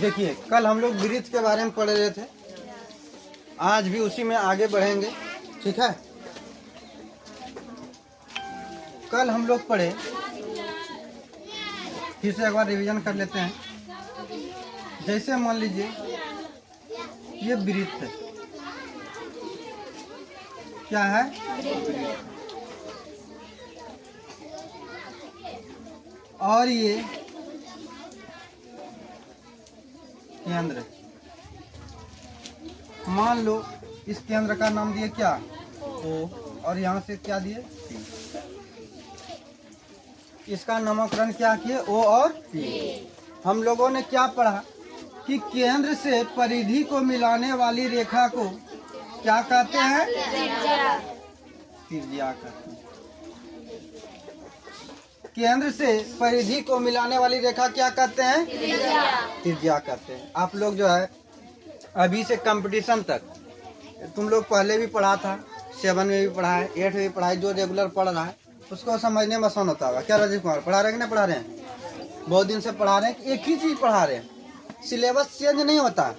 देखिए, कल हम लोग वृत्त के बारे में पढ़ रहे थे, आज भी उसी में आगे बढ़ेंगे। ठीक है, कल हम लोग पढ़े, फिर से एक बार रिवीजन कर लेते हैं। जैसे मान लीजिए ये वृत्त है, क्या है? और ये केंद्र, मान लो इस केंद्र का नाम दिए क्या? O, और यहाँ से क्या दिए? P। इसका नामकरण क्या किए? O और P। हम लोगों ने क्या पढ़ा कि केंद्र से परिधि को मिलाने वाली रेखा को क्या कहते हैं? त्रिज्या कहते हैं। केंद्र से परिधि को मिलाने वाली रेखा क्या कहते हैं? त्रिज्या कहते हैं। आप लोग जो है अभी से कंपटीशन तक, तुम लोग पहले भी पढ़ा था, 7 में भी पढ़ा है, 8 में भी पढ़ा है, जो रेगुलर पढ़ रहा है उसको समझने में आसान होता होगा। क्या राजीव कुमार पढ़ा रहे हैं कि नहीं पढ़ा रहे हैं? बहुत दिन से पढ़ा रहे हैं कि एक ही चीज़ पढ़ा रहे हैं, सिलेबस चेंज नहीं होता।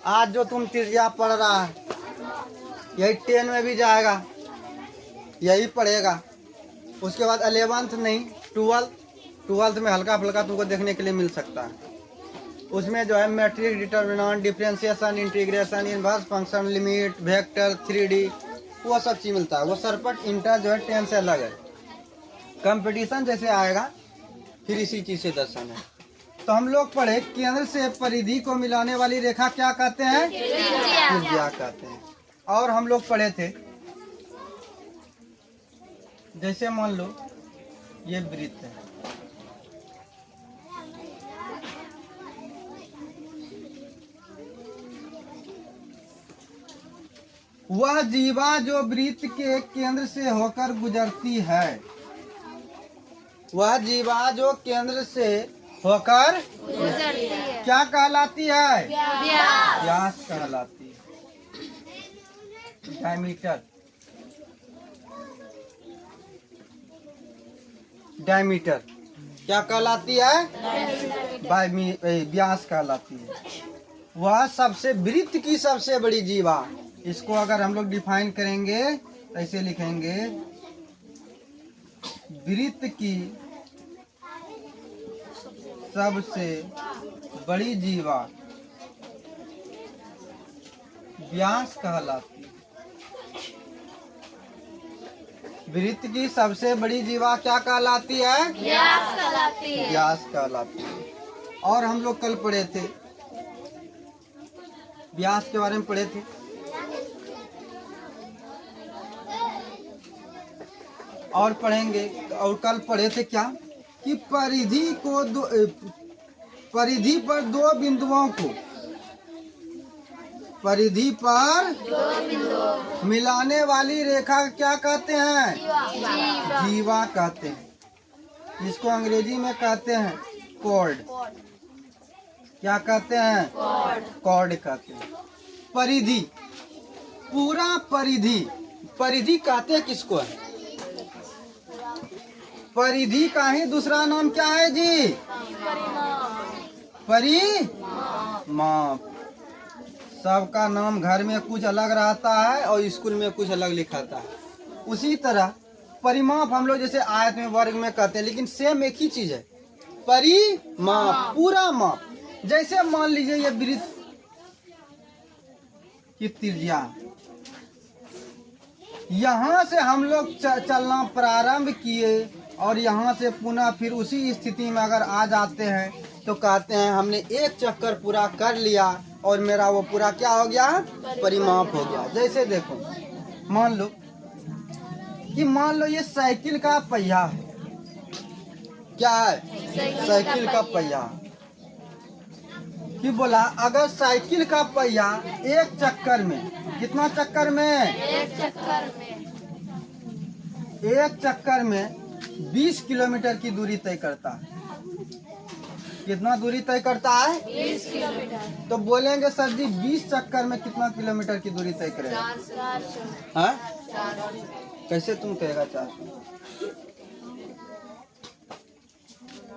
आज जो तुम त्रिज्या पढ़ रहा है यही 10 में भी जाएगा, यही पढ़ेगा। उसके बाद 11th नहीं, 12th में हल्का फुल्का तुमको देखने के लिए मिल सकता है। उसमें जो है matrix, determinant, differentiation, integration, inverse function, limit, vector, 3D, वो सब चीज़ मिलता है। वो सरपट इंटर जो है 10 से अलग है। कंपटीशन जैसे आएगा फिर इसी चीज़ से दर्शन है। तो हम लोग पढ़े केंद्र से परिधि को मिलाने वाली रेखा क्या कहते हैं? त्रिज्या कहते हैं। और हम लोग पढ़े थे, जैसे मान लो ये वृत्त है, वह जीवा जो वृत्त के केंद्र से होकर गुजरती है, वह जीवा जो केंद्र से होकर क्या कहलाती है? व्यास कहलाती है। डायमीटर, डायमीटर क्या कहलाती है? व्यास कहलाती है। वह सबसे वृत्त की सबसे बड़ी जीवा, इसको अगर हम लोग डिफाइन करेंगे तो ऐसे लिखेंगे, वृत्त की सबसे बड़ी जीवा व्यास कहलाती है। वृत्त की सबसे बड़ी जीवा क्या कहलाती है? व्यास कहलाती है। व्यास कहलाती है। और हम लोग कल पढ़े थे, व्यास के बारे में पढ़े थे। और पढ़ेंगे, और कल पढ़े थे क्या कि परिधि पर दो बिंदुओं को, परिधि पर मिलाने वाली रेखा क्या कहते हैं? जीवा कहते हैं। इसको अंग्रेजी में कहते हैं कॉर्ड। क्या कहते हैं? कॉर्ड कहते हैं। परिधि, पूरा परिधि, परिधि कहते हैं किसको है? परिधि का ही दूसरा नाम क्या है जी? परिमाप। सबका नाम घर में कुछ अलग रहता है और स्कूल में कुछ अलग लिखाता है। उसी तरह परिमाप हम लोग जैसे आयत में, वर्ग में कहते हैं, लेकिन सेम एक ही चीज है, परिमाप, पूरा माप। जैसे मान लीजिए ये वृत्त की त्रिज्या, यहाँ से हम लोग चलना प्रारंभ किए और यहाँ से पुनः फिर उसी स्थिति में अगर आ जाते हैं तो कहते हैं हमने एक चक्कर पूरा कर लिया और मेरा वो पूरा क्या हो गया? परिमाप हो गया। जैसे देखो, मान लो ये साइकिल का पहिया है। क्या है? साइकिल का पहिया। कि बोला अगर साइकिल का पहिया एक चक्कर में, कितना चक्कर में? एक चक्कर में 20 किलोमीटर की दूरी तय करता है। कितना दूरी तय करता है? 20 किलोमीटर। तो बोलेंगे सर जी 20 चक्कर में कितना किलोमीटर की दूरी तय करेगा? 400। हाँ? कैसे तुम कहेगा 400?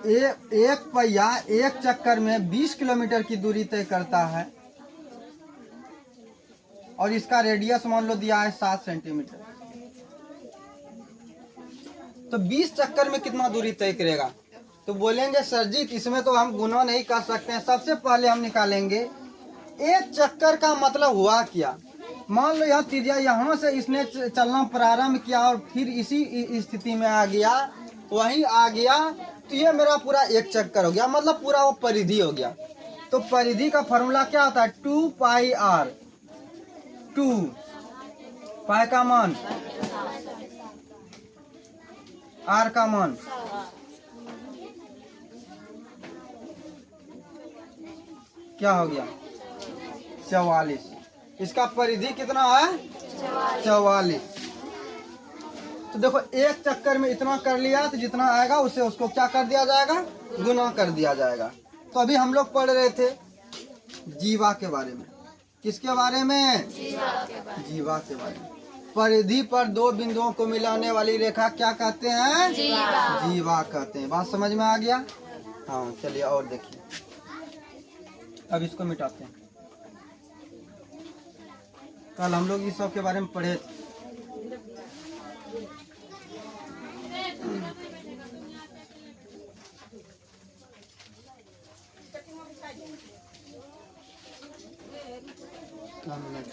एक पहिया एक चक्कर में 20 किलोमीटर की दूरी तय करता है और इसका रेडियस मान लो दिया है 7 सेंटीमीटर। तो 20 चक्कर में कितना दूरी तय करेगा? तो बोलेंगे सर जी इसमें तो हम गुना नहीं कर सकते हैं। सबसे पहले हम निकालेंगे एक चक्कर का मतलब हुआ क्या। मान लो यह त्रिज्या यहाँ से इसने चलना प्रारंभ किया और फिर इसी स्थिति में आ गया, वहीं आ गया, तो ये मेरा पूरा एक चक्कर हो गया, मतलब पूरा वो परिधि हो गया। तो परिधि का फॉर्मूला क्या होता है? 2 पाई आर। 2 पाई का मान, आर का मान, क्या हो गया? 44। इसका परिधि कितना है? 44। तो देखो एक चक्कर में इतना कर लिया तो जितना आएगा उससे उसको क्या कर दिया जाएगा? गुना कर दिया जाएगा। तो अभी हम लोग पढ़ रहे थे जीवा के बारे में। किसके बारे में? जीवा के बारे में। परिधि पर दो बिंदुओं को मिलाने वाली रेखा क्या कहते हैं? जीवा कहते हैं। बात समझ में आ गया? हाँ चलिए और देखिए, अब इसको मिटाते हैं। कल हम लोग इस सब के बारे में पढ़े। क्या मिनट